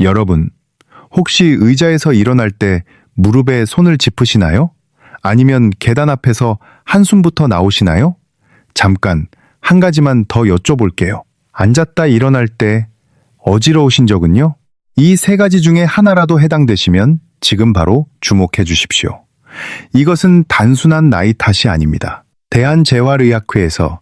여러분, 혹시 의자에서 일어날 때 무릎에 손을 짚으시나요? 아니면 계단 앞에서 한숨부터 나오시나요? 잠깐, 한 가지만 더 여쭤볼게요. 앉았다 일어날 때 어지러우신 적은요? 이 세 가지 중에 하나라도 해당되시면 지금 바로 주목해 주십시오. 이것은 단순한 나이 탓이 아닙니다. 대한재활의학회에서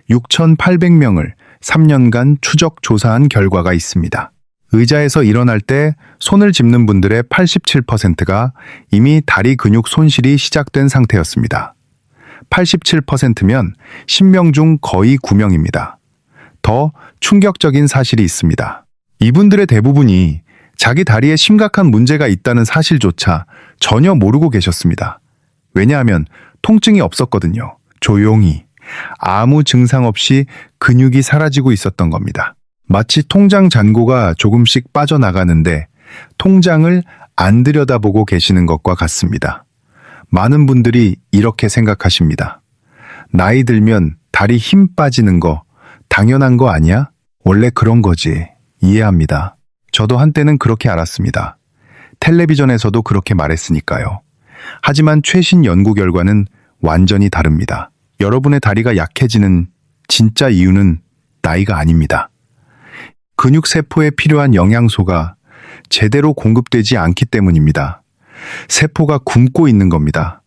6,800명을 3년간 추적 조사한 결과가 있습니다. 의자에서 일어날 때 손을 짚는 분들의 87%가 이미 다리 근육 손실이 시작된 상태였습니다. 87%면 10명 중 거의 9명입니다. 더 충격적인 사실이 있습니다. 이분들의 대부분이 자기 다리에 심각한 문제가 있다는 사실조차 전혀 모르고 계셨습니다. 왜냐하면 통증이 없었거든요. 조용히, 아무 증상 없이 근육이 사라지고 있었던 겁니다. 마치 통장 잔고가 조금씩 빠져나가는데 통장을 안 들여다보고 계시는 것과 같습니다. 많은 분들이 이렇게 생각하십니다. 나이 들면 다리 힘 빠지는 거 당연한 거 아니야? 원래 그런 거지. 이해합니다. 저도 한때는 그렇게 알았습니다. 텔레비전에서도 그렇게 말했으니까요. 하지만 최신 연구 결과는 완전히 다릅니다. 여러분의 다리가 약해지는 진짜 이유는 나이가 아닙니다. 근육세포에 필요한 영양소가 제대로 공급되지 않기 때문입니다. 세포가 굶고 있는 겁니다.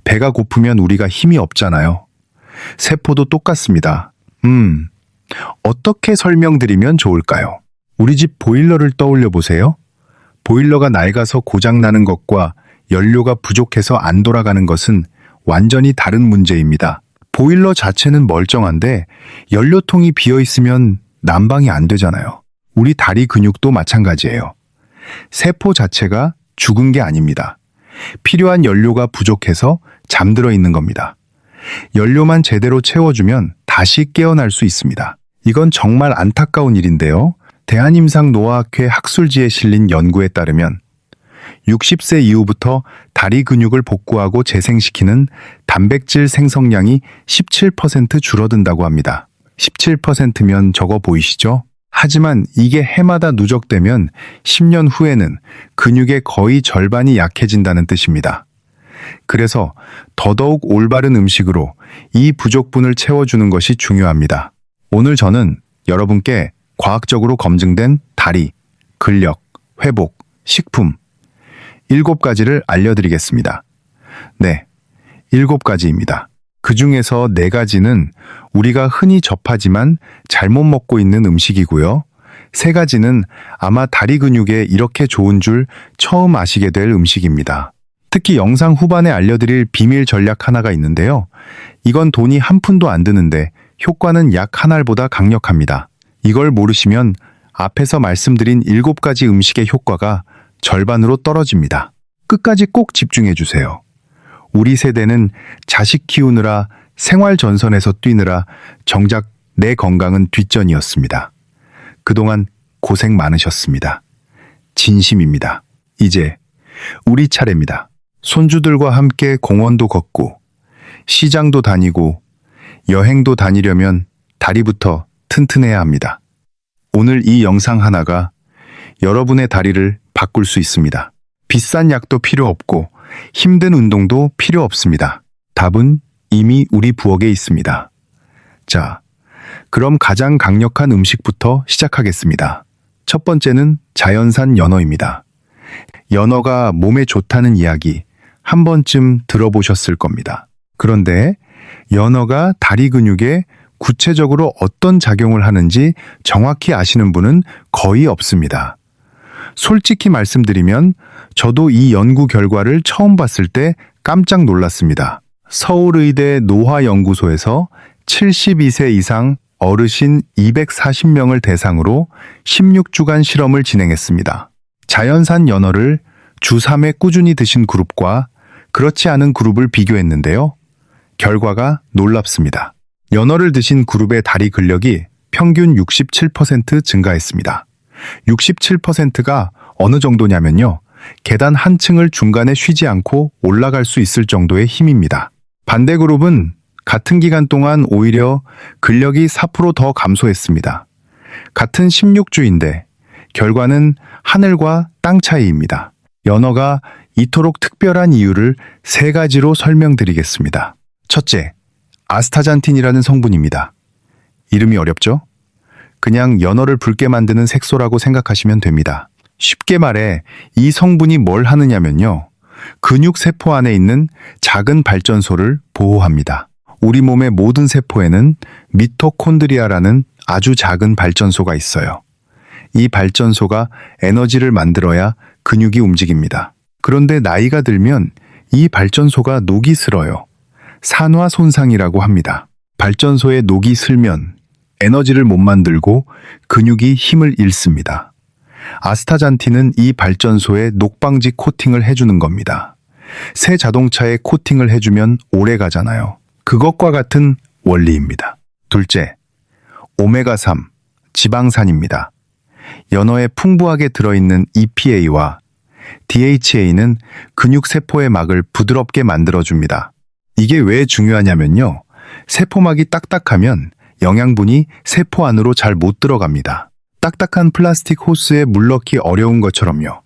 배가 고프면 우리가 힘이 없잖아요. 세포도 똑같습니다. 어떻게 설명드리면 좋을까요? 우리 집 보일러를 떠올려 보세요. 보일러가 낡아서 고장나는 것과 연료가 부족해서 안 돌아가는 것은 완전히 다른 문제입니다. 보일러 자체는 멀쩡한데 연료통이 비어 있으면 난방이 안 되잖아요. 우리 다리 근육도 마찬가지예요. 세포 자체가 죽은 게 아닙니다. 필요한 연료가 부족해서 잠들어 있는 겁니다. 연료만 제대로 채워주면 다시 깨어날 수 있습니다. 이건 정말 안타까운 일인데요. 대한임상노화학회 학술지에 실린 연구에 따르면 60세 이후부터 다리 근육을 복구하고 재생시키는 단백질 생성량이 17% 줄어든다고 합니다. 17%면 적어 보이시죠? 하지만 이게 해마다 누적되면 10년 후에는 근육의 거의 절반이 약해진다는 뜻입니다. 그래서 더더욱 올바른 음식으로 이 부족분을 채워주는 것이 중요합니다. 오늘 저는 여러분께 과학적으로 검증된 다리, 근력, 회복, 식품 7가지를 알려드리겠습니다. 네, 7가지입니다. 그 중에서 4가지는 우리가 흔히 접하지만 잘못 먹고 있는 음식이고요. 3가지는 아마 다리 근육에 이렇게 좋은 줄 처음 아시게 될 음식입니다. 특히 영상 후반에 알려드릴 비밀 전략 하나가 있는데요. 이건 돈이 한 푼도 안 드는데 효과는 약 한 알보다 강력합니다. 이걸 모르시면 앞에서 말씀드린 7가지 음식의 효과가 절반으로 떨어집니다. 끝까지 꼭 집중해 주세요. 우리 세대는 자식 키우느라 생활 전선에서 뛰느라 정작 내 건강은 뒷전이었습니다. 그동안 고생 많으셨습니다. 진심입니다. 이제 우리 차례입니다. 손주들과 함께 공원도 걷고 시장도 다니고 여행도 다니려면 다리부터 튼튼해야 합니다. 오늘 이 영상 하나가 여러분의 다리를 바꿀 수 있습니다. 비싼 약도 필요 없고 힘든 운동도 필요 없습니다. 답은 이미 우리 부엌에 있습니다. 자, 그럼 가장 강력한 음식부터 시작하겠습니다. 첫 번째는 자연산 연어입니다. 연어가 몸에 좋다는 이야기 한 번쯤 들어보셨을 겁니다. 그런데 연어가 다리 근육에 구체적으로 어떤 작용을 하는지 정확히 아시는 분은 거의 없습니다. 솔직히 말씀드리면 저도 이 연구 결과를 처음 봤을 때 깜짝 놀랐습니다. 서울의대 노화연구소에서 72세 이상 어르신 240명을 대상으로 16주간 실험을 진행했습니다. 자연산 연어를 주 3회 꾸준히 드신 그룹과 그렇지 않은 그룹을 비교했는데요. 결과가 놀랍습니다. 연어를 드신 그룹의 다리 근력이 평균 67% 증가했습니다. 67%가 어느 정도냐면요. 계단 한 층을 중간에 쉬지 않고 올라갈 수 있을 정도의 힘입니다. 반대 그룹은 같은 기간 동안 오히려 근력이 4% 더 감소했습니다. 같은 16주인데 결과는 하늘과 땅 차이입니다. 연어가 이토록 특별한 이유를 세 가지로 설명드리겠습니다. 첫째, 아스타잔틴이라는 성분입니다. 이름이 어렵죠? 그냥 연어를 붉게 만드는 색소라고 생각하시면 됩니다. 쉽게 말해 이 성분이 뭘 하느냐면요. 근육 세포 안에 있는 작은 발전소를 보호합니다. 우리 몸의 모든 세포에는 미토콘드리아라는 아주 작은 발전소가 있어요. 이 발전소가 에너지를 만들어야 근육이 움직입니다. 그런데 나이가 들면 이 발전소가 녹이 슬어요. 산화 손상이라고 합니다. 발전소에 녹이 슬면 에너지를 못 만들고 근육이 힘을 잃습니다. 아스타잔틴은 이 발전소에 녹방지 코팅을 해주는 겁니다. 새 자동차에 코팅을 해주면 오래 가잖아요. 그것과 같은 원리입니다. 둘째, 오메가3, 지방산입니다. 연어에 풍부하게 들어있는 EPA와 DHA는 근육세포의 막을 부드럽게 만들어줍니다. 이게 왜 중요하냐면요. 세포막이 딱딱하면 영양분이 세포 안으로 잘 못 들어갑니다. 딱딱한 플라스틱 호스에 물 넣기 어려운 것처럼요.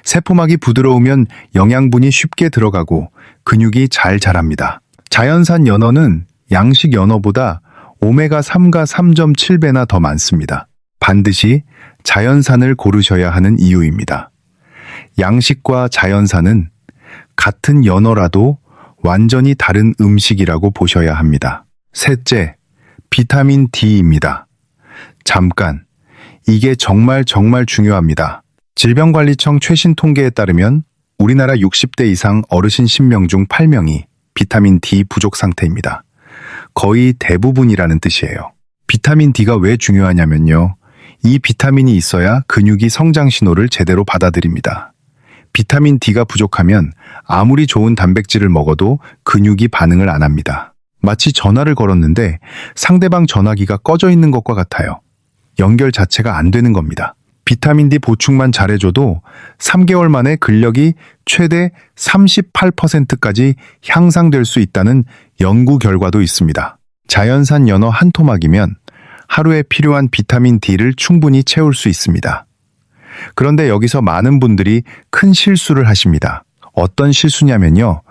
세포막이 부드러우면 영양분이 쉽게 들어가고 근육이 잘 자랍니다. 자연산 연어는 양식 연어보다 오메가3가 3.7배나 더 많습니다. 반드시 자연산을 고르셔야 하는 이유입니다. 양식과 자연산은 같은 연어라도 완전히 다른 음식이라고 보셔야 합니다. 셋째, 비타민 D입니다. 잠깐, 이게 정말 중요합니다. 질병관리청 최신 통계에 따르면 우리나라 60대 이상 어르신 10명 중 8명이 비타민 D 부족 상태입니다. 거의 대부분이라는 뜻이에요. 비타민 D가 왜 중요하냐면요. 이 비타민이 있어야 근육이 성장 신호를 제대로 받아들입니다. 비타민 D가 부족하면 아무리 좋은 단백질을 먹어도 근육이 반응을 안 합니다. 마치 전화를 걸었는데 상대방 전화기가 꺼져 있는 것과 같아요. 연결 자체가 안 되는 겁니다. 비타민 D 보충만 잘해줘도 3개월 만에 근력이 최대 38%까지 향상될 수 있다는 연구 결과도 있습니다. 자연산 연어 한 토막이면 하루에 필요한 비타민 D를 충분히 채울 수 있습니다. 그런데 여기서 많은 분들이 큰 실수를 하십니다. 어떤 실수냐면요.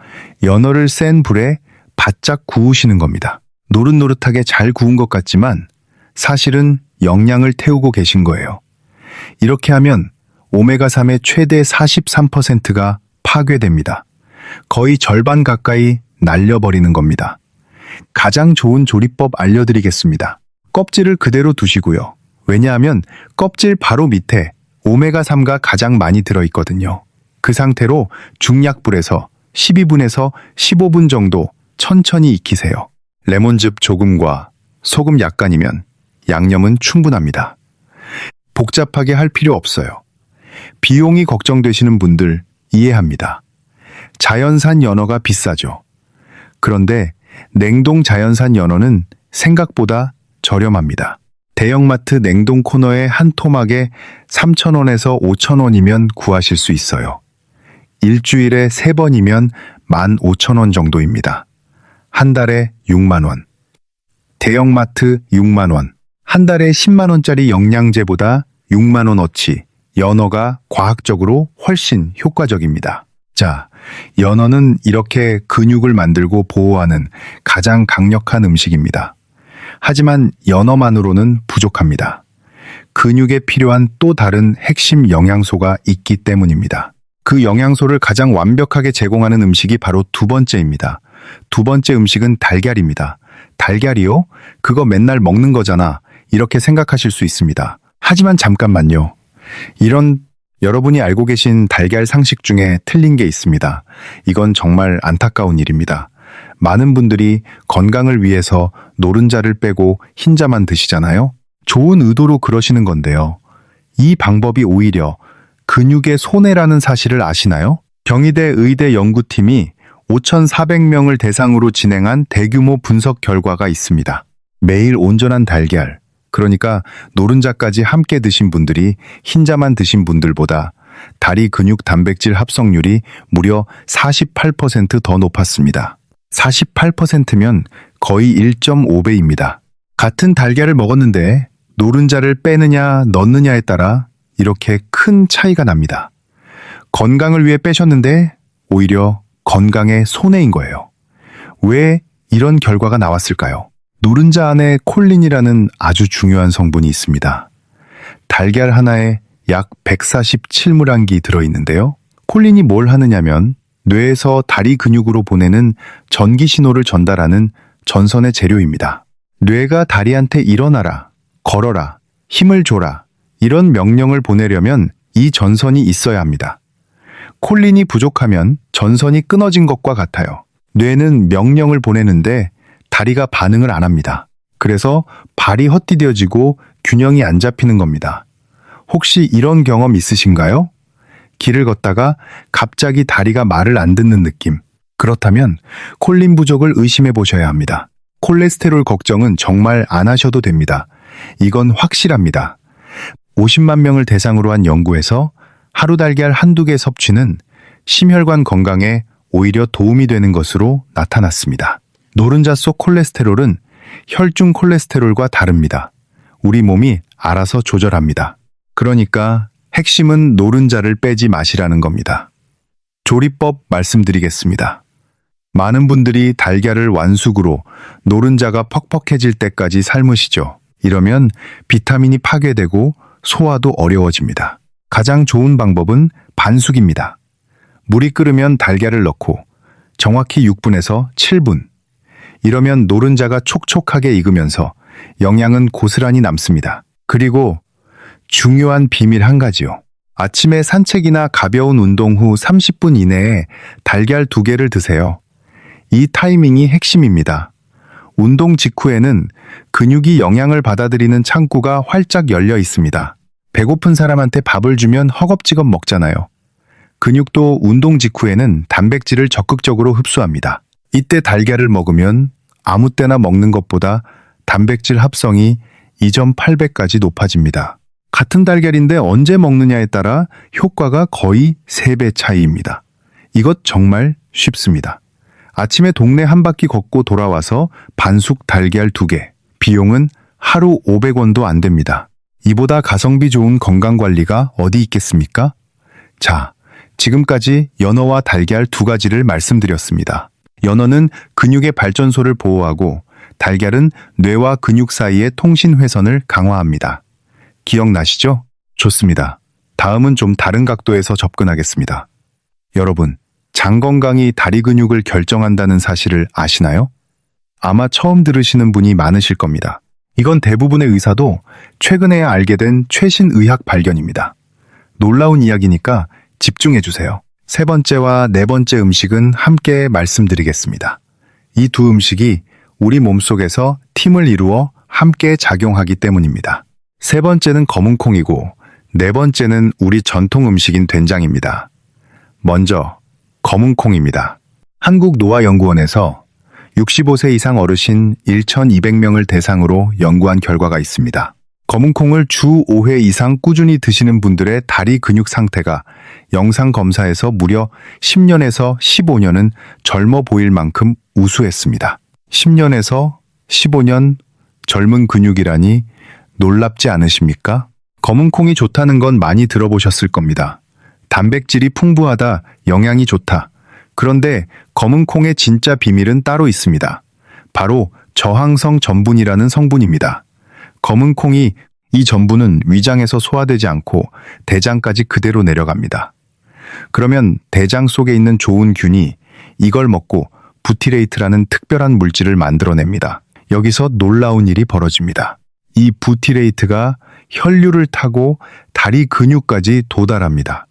연어를 센 불에 바짝 구우시는 겁니다. 노릇노릇하게 잘 구운 것 같지만 사실은 영양을 태우고 계신 거예요. 이렇게 하면 오메가3의 최대 43%가 파괴됩니다. 거의 절반 가까이 날려버리는 겁니다. 가장 좋은 조리법 알려드리겠습니다. 껍질을 그대로 두시고요. 왜냐하면 껍질 바로 밑에 오메가3가 가장 많이 들어있거든요. 그 상태로 중약불에서 12분에서 15분 정도 천천히 익히세요. 레몬즙 조금과 소금 약간이면 양념은 충분합니다. 복잡하게 할 필요 없어요. 비용이 걱정되시는 분들 이해합니다. 자연산 연어가 비싸죠. 그런데 냉동 자연산 연어는 생각보다 저렴합니다. 대형마트 냉동 코너에 한 토막에 3,000원에서 5,000원이면 구하실 수 있어요. 일주일에 3번이면 15,000원 정도입니다. 한 달에 6만 원. 대형마트 6만 원. 한 달에 10만 원짜리 영양제보다 6만 원어치 연어가 과학적으로 훨씬 효과적입니다. 자, 연어는 이렇게 근육을 만들고 보호하는 가장 강력한 음식입니다. 하지만 연어만으로는 부족합니다. 근육에 필요한 또 다른 핵심 영양소가 있기 때문입니다. 그 영양소를 가장 완벽하게 제공하는 음식이 바로 두 번째입니다. 두 번째 음식은 달걀입니다. 달걀이요? 그거 맨날 먹는 거잖아. 이렇게 생각하실 수 있습니다. 하지만 잠깐만요. 이런 여러분이 알고 계신 달걀 상식 중에 틀린 게 있습니다. 이건 정말 안타까운 일입니다. 많은 분들이 건강을 위해서 노른자를 빼고 흰자만 드시잖아요. 좋은 의도로 그러시는 건데요. 이 방법이 오히려 근육의 손해라는 사실을 아시나요? 경희대 의대 연구팀이 5,400명을 대상으로 진행한 대규모 분석 결과가 있습니다. 매일 온전한 달걀, 그러니까 노른자까지 함께 드신 분들이 흰자만 드신 분들보다 다리 근육 단백질 합성률이 무려 48% 더 높았습니다. 48%면 거의 1.5배입니다. 같은 달걀을 먹었는데 노른자를 빼느냐 넣느냐에 따라 이렇게 큰 차이가 납니다. 건강을 위해 빼셨는데 오히려 건강에 손해인 거예요. 왜 이런 결과가 나왔을까요? 노른자 안에 콜린이라는 아주 중요한 성분이 있습니다. 달걀 하나에 약 147mg 들어있는데요. 콜린이 뭘 하느냐면 뇌에서 다리 근육으로 보내는 전기 신호를 전달하는 전선의 재료입니다. 뇌가 다리한테 일어나라, 걸어라, 힘을 줘라 이런 명령을 보내려면 이 전선이 있어야 합니다. 콜린이 부족하면 전선이 끊어진 것과 같아요. 뇌는 명령을 보내는데 다리가 반응을 안 합니다. 그래서 발이 헛디뎌지고 균형이 안 잡히는 겁니다. 혹시 이런 경험 있으신가요? 길을 걷다가 갑자기 다리가 말을 안 듣는 느낌. 그렇다면 콜린 부족을 의심해 보셔야 합니다. 콜레스테롤 걱정은 정말 안 하셔도 됩니다. 이건 확실합니다. 50만 명을 대상으로 한 연구에서 하루 달걀 한두 개 섭취는 심혈관 건강에 오히려 도움이 되는 것으로 나타났습니다. 노른자 속 콜레스테롤은 혈중 콜레스테롤과 다릅니다. 우리 몸이 알아서 조절합니다. 그러니까 핵심은 노른자를 빼지 마시라는 겁니다. 조리법 말씀드리겠습니다. 많은 분들이 달걀을 완숙으로 노른자가 퍽퍽해질 때까지 삶으시죠. 이러면 비타민이 파괴되고 소화도 어려워집니다. 가장 좋은 방법은 반숙입니다. 물이 끓으면 달걀을 넣고 정확히 6분에서 7분. 이러면 노른자가 촉촉하게 익으면서 영양은 고스란히 남습니다. 그리고 중요한 비밀 한 가지요. 아침에 산책이나 가벼운 운동 후 30분 이내에 달걀 2개를 드세요. 이 타이밍이 핵심입니다. 운동 직후에는 근육이 영양을 받아들이는 창구가 활짝 열려 있습니다. 배고픈 사람한테 밥을 주면 허겁지겁 먹잖아요. 근육도 운동 직후에는 단백질을 적극적으로 흡수합니다. 이때 달걀을 먹으면 아무 때나 먹는 것보다 단백질 합성이 2.8배까지 높아집니다. 같은 달걀인데 언제 먹느냐에 따라 효과가 거의 3배 차이입니다. 이것 정말 쉽습니다. 아침에 동네 한 바퀴 걷고 돌아와서 반숙 달걀 2개. 비용은 하루 500원도 안 됩니다. 이보다 가성비 좋은 건강관리가 어디 있겠습니까? 자, 지금까지 연어와 달걀 2가지를 말씀드렸습니다. 연어는 근육의 발전소를 보호하고 달걀은 뇌와 근육 사이의 통신회선을 강화합니다. 기억나시죠? 좋습니다. 다음은 좀 다른 각도에서 접근하겠습니다. 여러분, 장 건강이 다리 근육을 결정한다는 사실을 아시나요? 아마 처음 들으시는 분이 많으실 겁니다. 이건 대부분의 의사도 최근에야 알게 된 최신 의학 발견입니다. 놀라운 이야기니까 집중해주세요. 3번째와 4번째 음식은 함께 말씀드리겠습니다. 이 두 음식이 우리 몸속에서 팀을 이루어 함께 작용하기 때문입니다. 3번째는 검은콩이고 4번째는 우리 전통 음식인 된장입니다. 먼저 검은콩입니다. 한국노화연구원에서 65세 이상 어르신 1,200명을 대상으로 연구한 결과가 있습니다. 검은콩을 주 5회 이상 꾸준히 드시는 분들의 다리 근육 상태가 영상 검사에서 무려 10년에서 15년은 젊어 보일 만큼 우수했습니다. 10년에서 15년 젊은 근육이라니 놀랍지 않으십니까? 검은콩이 좋다는 건 많이 들어보셨을 겁니다. 단백질이 풍부하다, 영양이 좋다. 그런데 검은콩의 진짜 비밀은 따로 있습니다. 바로 저항성 전분이라는 성분입니다. 검은콩이 이 전분은 위장에서 소화되지 않고 대장까지 그대로 내려갑니다. 그러면 대장 속에 있는 좋은 균이 이걸 먹고 부티레이트라는 특별한 물질을 만들어냅니다. 여기서 놀라운 일이 벌어집니다. 이 부티레이트가 혈류를 타고 다리 근육까지 도달합니다.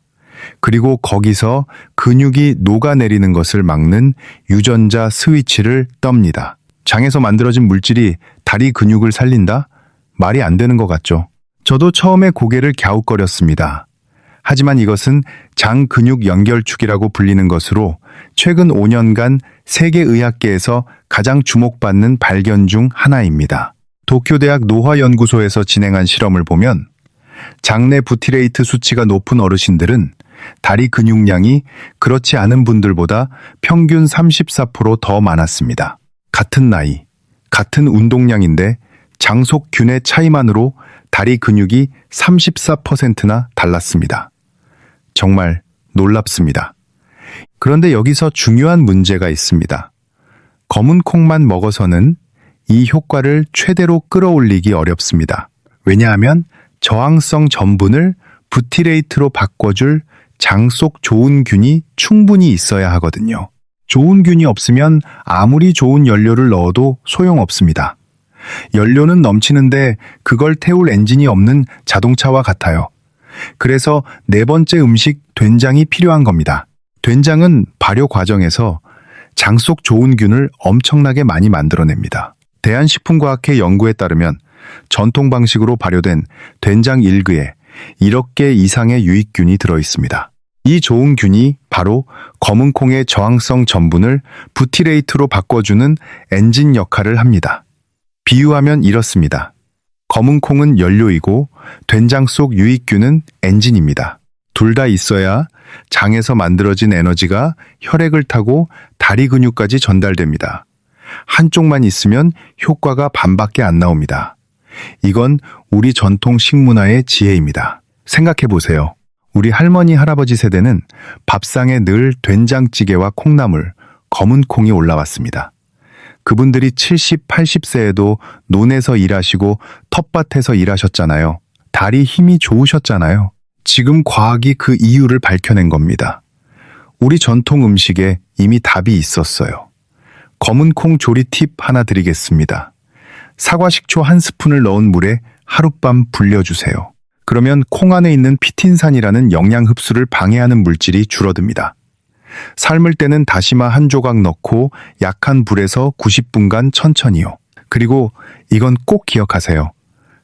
그리고 거기서 근육이 녹아내리는 것을 막는 유전자 스위치를 떱니다. 장에서 만들어진 물질이 다리 근육을 살린다? 말이 안 되는 것 같죠? 저도 처음에 고개를 갸웃거렸습니다. 하지만 이것은 장 근육 연결축이라고 불리는 것으로 최근 5년간 세계의학계에서 가장 주목받는 발견 중 하나입니다. 도쿄대학 노화연구소에서 진행한 실험을 보면 장내 부티레이트 수치가 높은 어르신들은 다리 근육량이 그렇지 않은 분들보다 평균 34% 더 많았습니다. 같은 나이, 같은 운동량인데 장 속 균의 차이만으로 다리 근육이 34%나 달랐습니다. 정말 놀랍습니다. 그런데 여기서 중요한 문제가 있습니다. 검은 콩만 먹어서는 이 효과를 최대로 끌어올리기 어렵습니다. 왜냐하면 저항성 전분을 부티레이트로 바꿔줄 장 속 좋은 균이 충분히 있어야 하거든요. 좋은 균이 없으면 아무리 좋은 연료를 넣어도 소용없습니다. 연료는 넘치는데 그걸 태울 엔진이 없는 자동차와 같아요. 그래서 네 번째 음식 된장이 필요한 겁니다. 된장은 발효 과정에서 장 속 좋은 균을 엄청나게 많이 만들어냅니다. 대한식품과학회 연구에 따르면 전통 방식으로 발효된 된장 1그에 1억 개 이상의 유익균이 들어있습니다. 이 좋은 균이 바로 검은 콩의 저항성 전분을 부티레이트로 바꿔주는 엔진 역할을 합니다. 비유하면 이렇습니다. 검은 콩은 연료이고 된장 속 유익균은 엔진입니다. 둘 다 있어야 장에서 만들어진 에너지가 혈액을 타고 다리 근육까지 전달됩니다. 한쪽만 있으면 효과가 반밖에 안 나옵니다. 이건 우리 전통 식문화의 지혜입니다. 생각해 보세요. 우리 할머니, 할아버지 세대는 밥상에 늘 된장찌개와 콩나물, 검은 콩이 올라왔습니다. 그분들이 70, 80세에도 논에서 일하시고 텃밭에서 일하셨잖아요. 다리 힘이 좋으셨잖아요. 지금 과학이 그 이유를 밝혀낸 겁니다. 우리 전통 음식에 이미 답이 있었어요. 검은 콩 조리 팁 하나 드리겠습니다. 사과 식초 1스푼을 넣은 물에 하룻밤 불려주세요. 그러면 콩 안에 있는 피틴산이라는 영양 흡수를 방해하는 물질이 줄어듭니다. 삶을 때는 다시마 1조각 넣고 약한 불에서 90분간 천천히요. 그리고 이건 꼭 기억하세요.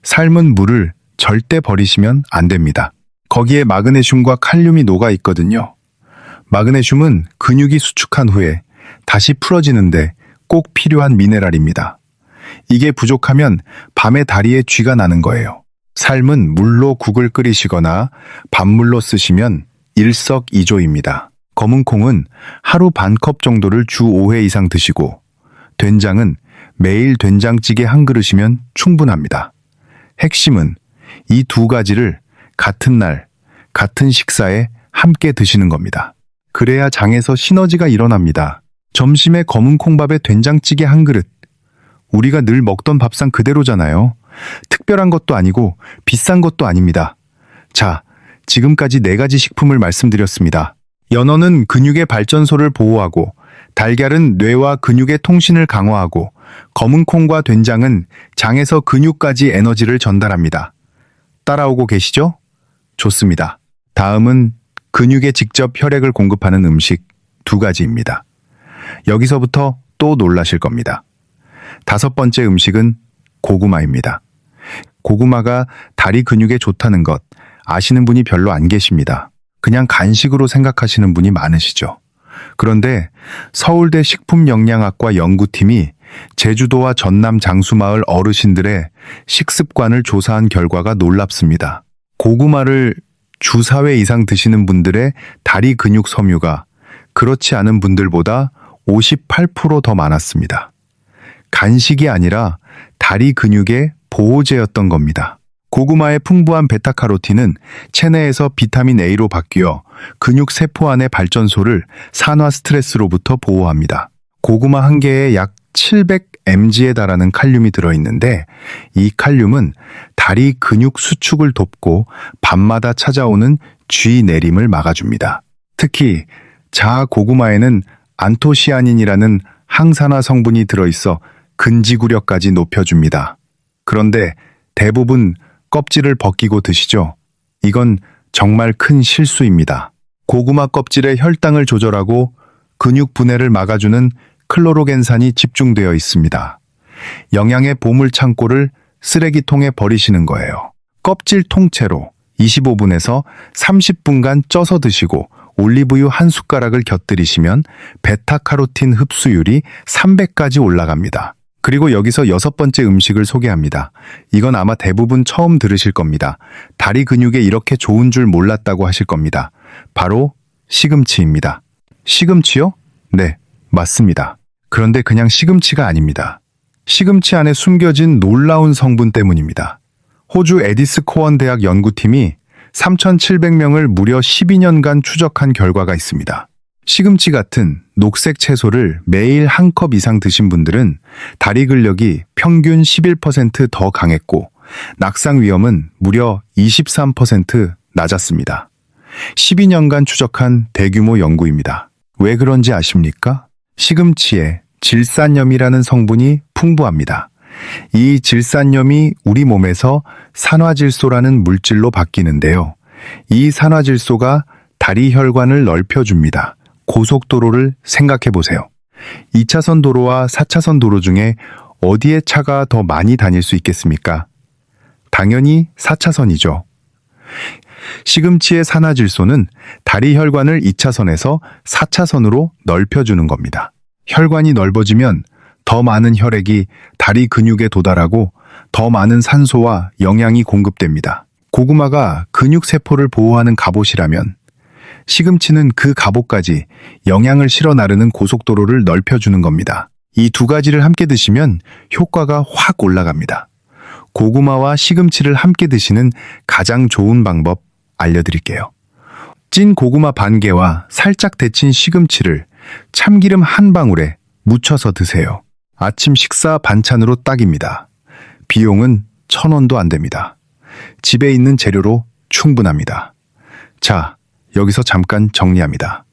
삶은 물을 절대 버리시면 안 됩니다. 거기에 마그네슘과 칼륨이 녹아 있거든요. 마그네슘은 근육이 수축한 후에 다시 풀어지는데 꼭 필요한 미네랄입니다. 이게 부족하면 밤에 다리에 쥐가 나는 거예요. 삶은 물로 국을 끓이시거나 밥물로 쓰시면 일석이조입니다. 검은 콩은 하루 반 컵 정도를 주 5회 이상 드시고 된장은 매일 된장찌개 한 그릇이면 충분합니다. 핵심은 이 두 가지를 같은 날, 같은 식사에 함께 드시는 겁니다. 그래야 장에서 시너지가 일어납니다. 점심에 검은 콩밥에 된장찌개 한 그릇. 우리가 늘 먹던 밥상 그대로잖아요. 특별한 것도 아니고 비싼 것도 아닙니다. 자, 지금까지 4가지 식품을 말씀드렸습니다. 연어는 근육의 발전소를 보호하고 달걀은 뇌와 근육의 통신을 강화하고 검은 콩과 된장은 장에서 근육까지 에너지를 전달합니다. 따라오고 계시죠? 좋습니다. 다음은 근육에 직접 혈액을 공급하는 음식 2가지입니다. 여기서부터 또 놀라실 겁니다. 5번째 음식은 고구마입니다. 고구마가 다리 근육에 좋다는 것 아시는 분이 별로 안 계십니다. 그냥 간식으로 생각하시는 분이 많으시죠. 그런데 서울대 식품영양학과 연구팀이 제주도와 전남 장수마을 어르신들의 식습관을 조사한 결과가 놀랍습니다. 고구마를 주 4회 이상 드시는 분들의 다리 근육 섬유가 그렇지 않은 분들보다 58% 더 많았습니다. 간식이 아니라 다리 근육의 보호제였던 겁니다. 고구마의 풍부한 베타카로틴은 체내에서 비타민 A로 바뀌어 근육 세포 안의 발전소를 산화 스트레스로부터 보호합니다. 고구마 한 개에 약 700mg에 달하는 칼륨이 들어있는데 이 칼륨은 다리 근육 수축을 돕고 밤마다 찾아오는 쥐 내림을 막아줍니다. 특히 자아 고구마에는 안토시아닌이라는 항산화 성분이 들어있어 근지구력까지 높여줍니다. 그런데 대부분 껍질을 벗기고 드시죠? 이건 정말 큰 실수입니다. 고구마 껍질에 혈당을 조절하고 근육 분해를 막아주는 클로로겐산이 집중되어 있습니다. 영양의 보물 창고를 쓰레기통에 버리시는 거예요. 껍질 통째로 25분에서 30분간 쪄서 드시고 올리브유 한 숟가락을 곁들이시면 베타카로틴 흡수율이 300까지 올라갑니다. 그리고 여기서 6번째 음식을 소개합니다. 이건 아마 대부분 처음 들으실 겁니다. 다리 근육에 이렇게 좋은 줄 몰랐다고 하실 겁니다. 바로 시금치입니다. 시금치요? 네, 맞습니다. 그런데 그냥 시금치가 아닙니다. 시금치 안에 숨겨진 놀라운 성분 때문입니다. 호주 에디스 코언 대학 연구팀이 3,700명을 무려 12년간 추적한 결과가 있습니다. 시금치 같은 녹색 채소를 매일 한 컵 이상 드신 분들은 다리 근력이 평균 11% 더 강했고 낙상 위험은 무려 23% 낮았습니다. 12년간 추적한 대규모 연구입니다. 왜 그런지 아십니까? 시금치에 질산염이라는 성분이 풍부합니다. 이 질산염이 우리 몸에서 산화질소라는 물질로 바뀌는데요. 이 산화질소가 다리 혈관을 넓혀줍니다. 고속도로를 생각해 보세요. 2차선 도로와 4차선 도로 중에 어디에 차가 더 많이 다닐 수 있겠습니까? 당연히 4차선이죠. 시금치의 산화질소는 다리 혈관을 2차선에서 4차선으로 넓혀주는 겁니다. 혈관이 넓어지면 더 많은 혈액이 다리 근육에 도달하고 더 많은 산소와 영양이 공급됩니다. 고구마가 근육세포를 보호하는 갑옷이라면 시금치는 그 갑옷까지 영양을 실어 나르는 고속도로를 넓혀주는 겁니다. 이 두 가지를 함께 드시면 효과가 확 올라갑니다. 고구마와 시금치를 함께 드시는 가장 좋은 방법 알려드릴게요. 찐 고구마 반 개와 살짝 데친 시금치를 참기름 한 방울에 묻혀서 드세요. 아침 식사 반찬으로 딱입니다. 비용은 1,000원도 안 됩니다. 집에 있는 재료로 충분합니다. 자, 여기서 잠깐 정리합니다.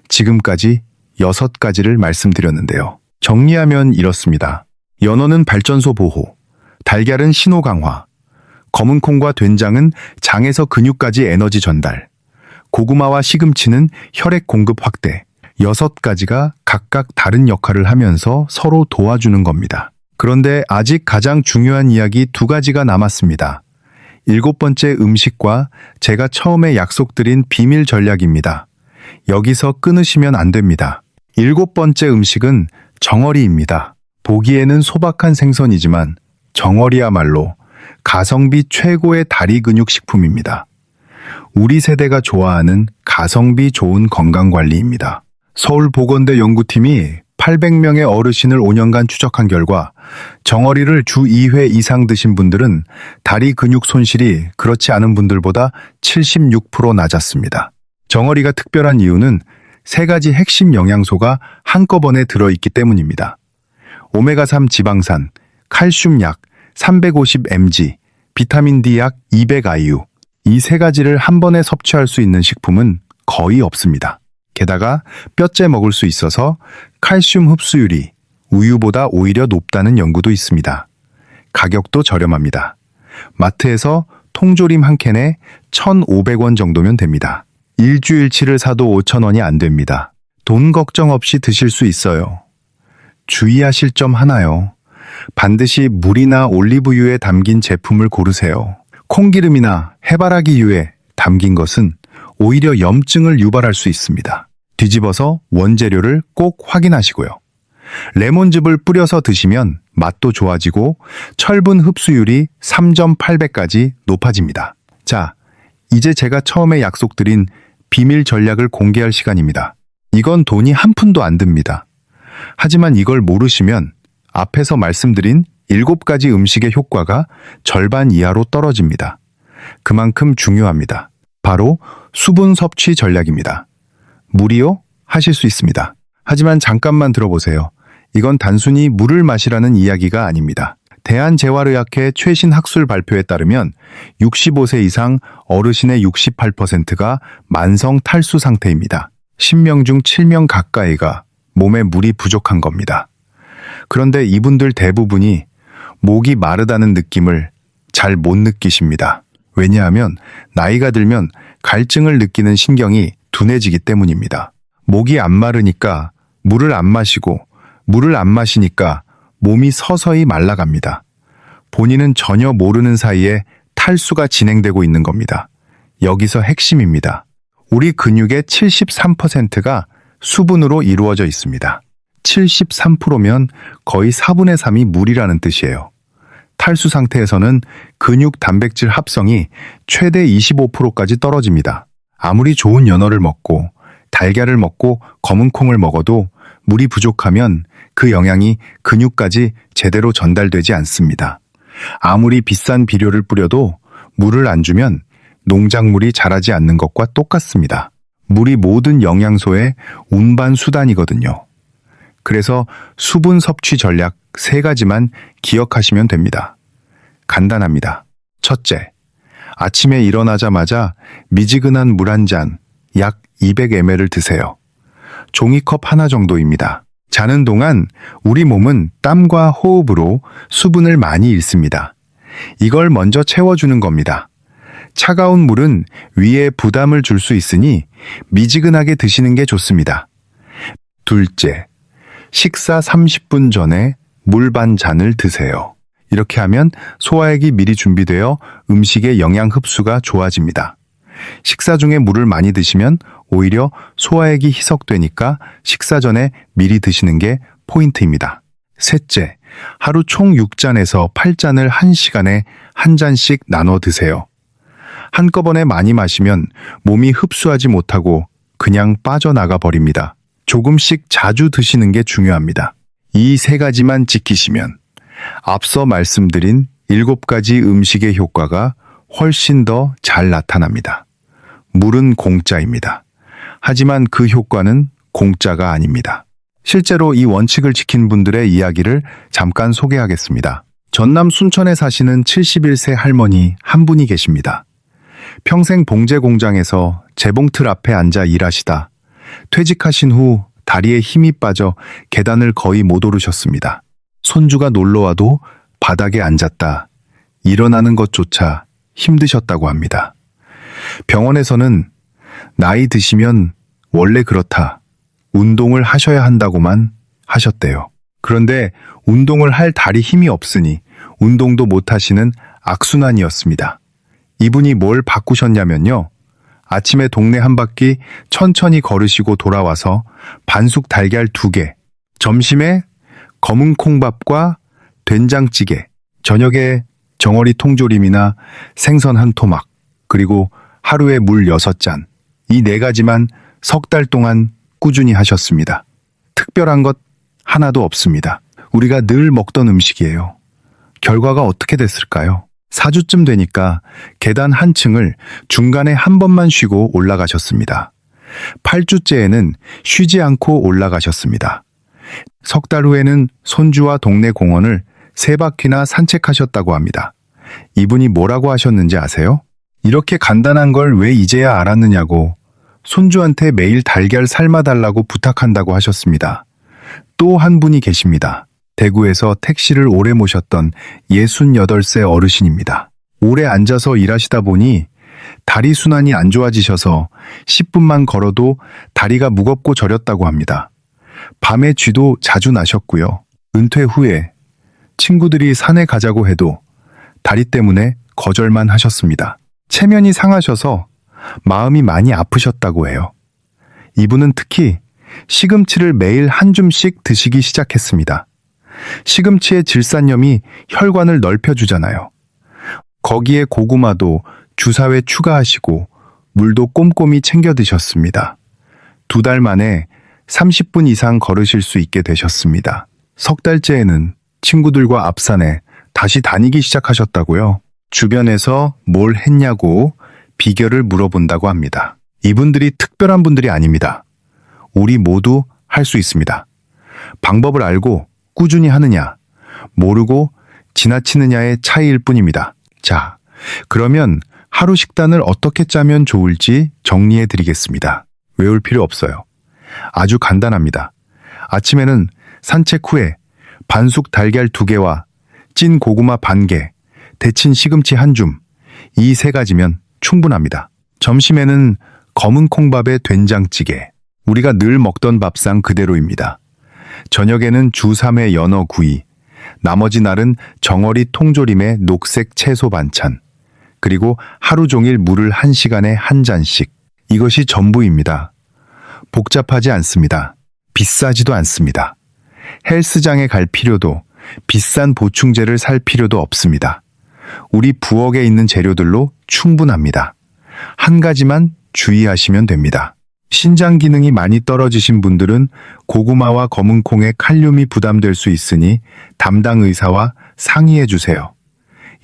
지금까지 6가지를 말씀드렸는데요. 정리하면 이렇습니다. 연어는 발전소 보호, 달걀은 신호 강화, 검은 콩과 된장은 장에서 근육까지 에너지 전달, 고구마와 시금치는 혈액 공급 확대, 6가지가 각각 다른 역할을 하면서 서로 도와주는 겁니다. 그런데 아직 가장 중요한 이야기 2가지가 남았습니다. 7번째 음식과 제가 처음에 약속드린 비밀 전략입니다. 여기서 끊으시면 안 됩니다. 7번째 음식은 정어리입니다. 보기에는 소박한 생선이지만 정어리야말로 가성비 최고의 다리 근육 식품입니다. 우리 세대가 좋아하는 가성비 좋은 건강관리입니다. 서울보건대 연구팀이 800명의 어르신을 5년간 추적한 결과 정어리를 주 2회 이상 드신 분들은 다리 근육 손실이 그렇지 않은 분들보다 76% 낮았습니다. 정어리가 특별한 이유는 3가지 핵심 영양소가 한꺼번에 들어있기 때문입니다. 오메가3 지방산, 칼슘 약 350mg, 비타민 D 약 200IU. 이 3가지를 한 번에 섭취할 수 있는 식품은 거의 없습니다. 게다가 뼈째 먹을 수 있어서 칼슘 흡수율이 우유보다 오히려 높다는 연구도 있습니다. 가격도 저렴합니다. 마트에서 통조림 한 캔에 1,500원 정도면 됩니다. 일주일치를 사도 5,000원이 안 됩니다. 돈 걱정 없이 드실 수 있어요. 주의하실 점 하나요. 반드시 물이나 올리브유에 담긴 제품을 고르세요. 콩기름이나 해바라기유에 담긴 것은 오히려 염증을 유발할 수 있습니다. 뒤집어서 원재료를 꼭 확인하시고요. 레몬즙을 뿌려서 드시면 맛도 좋아지고 철분 흡수율이 3.8배까지 높아집니다. 자, 이제 제가 처음에 약속드린 비밀 전략을 공개할 시간입니다. 이건 돈이 한 푼도 안 듭니다. 하지만 이걸 모르시면 앞에서 말씀드린 7가지 음식의 효과가 절반 이하로 떨어집니다. 그만큼 중요합니다. 바로 수분 섭취 전략입니다. 물이요? 하실 수 있습니다. 하지만 잠깐만 들어보세요. 이건 단순히 물을 마시라는 이야기가 아닙니다. 대한재활의학회 최신 학술 발표에 따르면 65세 이상 어르신의 68%가 만성 탈수 상태입니다. 10명 중 7명 가까이가 몸에 물이 부족한 겁니다. 그런데 이분들 대부분이 목이 마르다는 느낌을 잘 못 느끼십니다. 왜냐하면 나이가 들면 갈증을 느끼는 신경이 둔해지기 때문입니다. 목이 안 마르니까 물을 안 마시고 물을 안 마시니까 몸이 서서히 말라갑니다. 본인은 전혀 모르는 사이에 탈수가 진행되고 있는 겁니다. 여기서 핵심입니다. 우리 근육의 73%가 수분으로 이루어져 있습니다. 73%면 거의 4분의 3이 물이라는 뜻이에요. 탈수 상태에서는 근육 단백질 합성이 최대 25%까지 떨어집니다. 아무리 좋은 연어를 먹고 달걀을 먹고 검은 콩을 먹어도 물이 부족하면 그 영양이 근육까지 제대로 전달되지 않습니다. 아무리 비싼 비료를 뿌려도 물을 안 주면 농작물이 자라지 않는 것과 똑같습니다. 물이 모든 영양소의 운반 수단이거든요. 그래서 수분 섭취 전략 3가지만 기억하시면 됩니다. 간단합니다. 첫째, 아침에 일어나자마자 미지근한 물 한 잔, 약 200ml를 드세요. 종이컵 하나 정도입니다. 자는 동안 우리 몸은 땀과 호흡으로 수분을 많이 잃습니다. 이걸 먼저 채워주는 겁니다. 차가운 물은 위에 부담을 줄 수 있으니 미지근하게 드시는 게 좋습니다. 둘째, 식사 30분 전에 물 반 잔을 드세요. 이렇게 하면 소화액이 미리 준비되어 음식의 영양 흡수가 좋아집니다. 식사 중에 물을 많이 드시면 오히려 소화액이 희석되니까 식사 전에 미리 드시는 게 포인트입니다. 셋째, 하루 총 6잔에서 8잔을 1시간에 한 잔씩 나눠 드세요. 한꺼번에 많이 마시면 몸이 흡수하지 못하고 그냥 빠져나가 버립니다. 조금씩 자주 드시는 게 중요합니다. 이 3가지만 지키시면 앞서 말씀드린 7가지 음식의 효과가 훨씬 더 잘 나타납니다. 물은 공짜입니다. 하지만 그 효과는 공짜가 아닙니다. 실제로 이 원칙을 지킨 분들의 이야기를 잠깐 소개하겠습니다. 전남 순천에 사시는 71세 할머니 한 분이 계십니다. 평생 봉제 공장에서 재봉틀 앞에 앉아 일하시다 퇴직하신 후 다리에 힘이 빠져 계단을 거의 못 오르셨습니다. 손주가 놀러와도 바닥에 앉았다 일어나는 것조차 힘드셨다고 합니다. 병원에서는 나이 드시면 원래 그렇다, 운동을 하셔야 한다고만 하셨대요. 그런데 운동을 할 다리 힘이 없으니 운동도 못 하시는 악순환이었습니다. 이분이 뭘 바꾸셨냐면요. 아침에 동네 한 바퀴 천천히 걸으시고 돌아와서 반숙 달걀 2개, 점심에 검은 콩밥과 된장찌개, 저녁에 정어리 통조림이나 생선 한 토막, 그리고 하루에 물 6잔, 이 4가지만 석 달 동안 꾸준히 하셨습니다. 특별한 것 하나도 없습니다. 우리가 늘 먹던 음식이에요. 결과가 어떻게 됐을까요? 4주쯤 되니까 계단 한 층을 중간에 한 번만 쉬고 올라가셨습니다. 8주째에는 쉬지 않고 올라가셨습니다. 석 달 후에는 손주와 동네 공원을 3바퀴나 산책하셨다고 합니다. 이분이 뭐라고 하셨는지 아세요? 이렇게 간단한 걸 왜 이제야 알았느냐고 손주한테 매일 달걀 삶아달라고 부탁한다고 하셨습니다. 또 한 분이 계십니다. 대구에서 택시를 오래 모셨던 68세 어르신입니다. 오래 앉아서 일하시다 보니 다리 순환이 안 좋아지셔서 10분만 걸어도 다리가 무겁고 저렸다고 합니다. 밤에 쥐도 자주 나셨고요. 은퇴 후에 친구들이 산에 가자고 해도 다리 때문에 거절만 하셨습니다. 체면이 상하셔서 마음이 많이 아프셨다고 해요. 이분은 특히 시금치를 매일 한 줌씩 드시기 시작했습니다. 시금치의 질산염이 혈관을 넓혀주잖아요. 거기에 고구마도 주사회 추가하시고 물도 꼼꼼히 챙겨 드셨습니다. 2달 만에 30분 이상 걸으실 수 있게 되셨습니다. 석 달째에는 친구들과 앞산에 다시 다니기 시작하셨다고요. 주변에서 뭘 했냐고 비결을 물어본다고 합니다. 이분들이 특별한 분들이 아닙니다. 우리 모두 할 수 있습니다. 방법을 알고 꾸준히 하느냐, 모르고 지나치느냐의 차이일 뿐입니다. 자, 그러면 하루 식단을 어떻게 짜면 좋을지 정리해 드리겠습니다. 외울 필요 없어요. 아주 간단합니다. 아침에는 산책 후에 반숙 달걀 2개와 찐 고구마 반 개, 데친 시금치 한 줌, 이 3가지면 충분합니다. 점심에는 검은 콩밥에 된장찌개, 우리가 늘 먹던 밥상 그대로입니다. 저녁에는 주 3회 연어 구이, 나머지 날은 정어리 통조림에 녹색 채소 반찬, 그리고 하루 종일 물을 1시간에 한 잔씩. 이것이 전부입니다. 복잡하지 않습니다. 비싸지도 않습니다. 헬스장에 갈 필요도, 비싼 보충제를 살 필요도 없습니다. 우리 부엌에 있는 재료들로 충분합니다. 한 가지만 주의하시면 됩니다. 신장 기능이 많이 떨어지신 분들은 고구마와 검은 콩에 칼륨이 부담될 수 있으니 담당 의사와 상의해 주세요.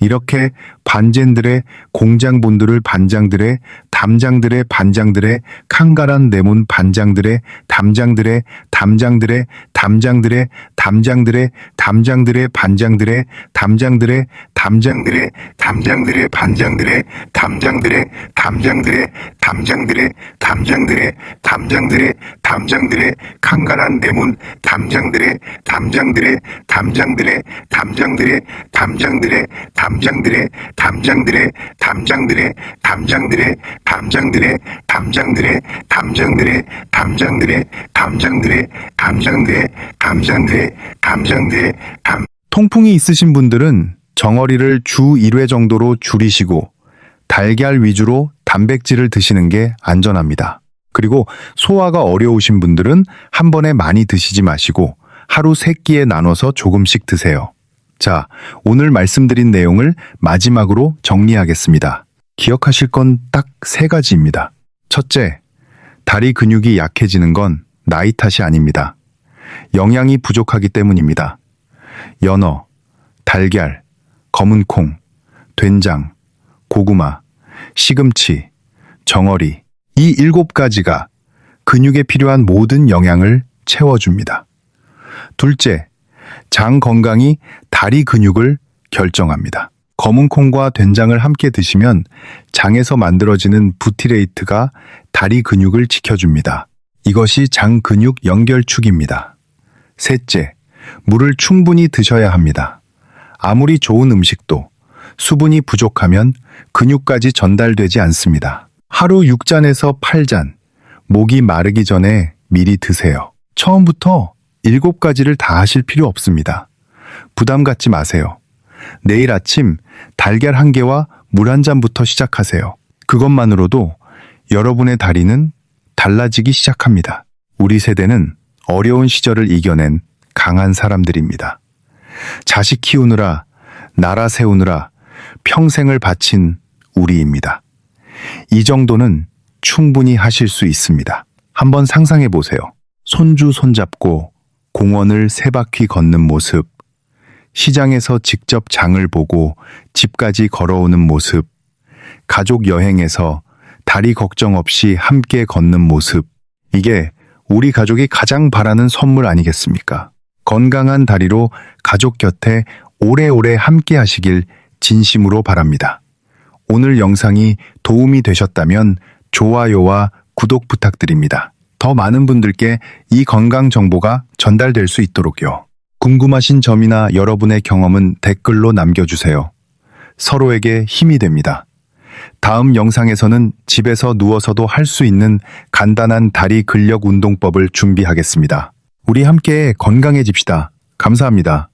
이렇게 반젠들의 공장본들을 반장들의 담장들의 반장들의 칸가란 내문 반장들의 담장들의 담장들의 담장들의 담장들의 담장들의 반장들의 담장들의 담장들의 담장들의 반장들의 담장들의 담장들의 담장들의 담장들의 담장들의 담장들의 칸가란 내문 담장들의 담장들의 담장들의 담장들의 담장들의 담장들의 담장들의 담장들의 담장들의 담장들의 담장들의 담장들의 담장들의 담장들의 담장들의 담장들의 담장들의 통풍이 있으신 분들은 정어리를 주 1회 정도로 줄이시고 달걀 위주로 단백질을 드시는 게 안전합니다. 그리고 소화가 어려우신 분들은 한 번에 많이 드시지 마시고 하루 3끼에 나눠서 조금씩 드세요. 자, 오늘 말씀드린 내용을 마지막으로 정리하겠습니다. 기억하실 건 딱 3가지입니다. 첫째, 다리 근육이 약해지는 건 나이 탓이 아닙니다. 영양이 부족하기 때문입니다. 연어, 달걀, 검은 콩, 된장, 고구마, 시금치, 정어리, 이 7가지가 근육에 필요한 모든 영양을 채워줍니다. 둘째, 장 건강이 다리 근육을 결정합니다. 검은 콩과 된장을 함께 드시면 장에서 만들어지는 부티레이트가 다리 근육을 지켜줍니다. 이것이 장 근육 연결축입니다. 셋째, 물을 충분히 드셔야 합니다. 아무리 좋은 음식도 수분이 부족하면 근육까지 전달되지 않습니다. 하루 6잔에서 8잔, 목이 마르기 전에 미리 드세요. 처음부터 7가지를 다 하실 필요 없습니다. 부담 갖지 마세요. 내일 아침 달걀 1개와 물 1잔부터 시작하세요. 그것만으로도 여러분의 다리는 달라지기 시작합니다. 우리 세대는 어려운 시절을 이겨낸 강한 사람들입니다. 자식 키우느라, 나라 세우느라 평생을 바친 우리입니다. 이 정도는 충분히 하실 수 있습니다. 한번 상상해 보세요. 손주 손잡고 공원을 3바퀴 걷는 모습, 시장에서 직접 장을 보고 집까지 걸어오는 모습, 가족 여행에서 다리 걱정 없이 함께 걷는 모습, 이게 우리 가족이 가장 바라는 선물 아니겠습니까? 건강한 다리로 가족 곁에 오래오래 함께 하시길 진심으로 바랍니다. 오늘 영상이 도움이 되셨다면 좋아요와 구독 부탁드립니다. 더 많은 분들께 이 건강 정보가 전달될 수 있도록요. 궁금하신 점이나 여러분의 경험은 댓글로 남겨주세요. 서로에게 힘이 됩니다. 다음 영상에서는 집에서 누워서도 할 수 있는 간단한 다리 근력 운동법을 준비하겠습니다. 우리 함께 건강해집시다. 감사합니다.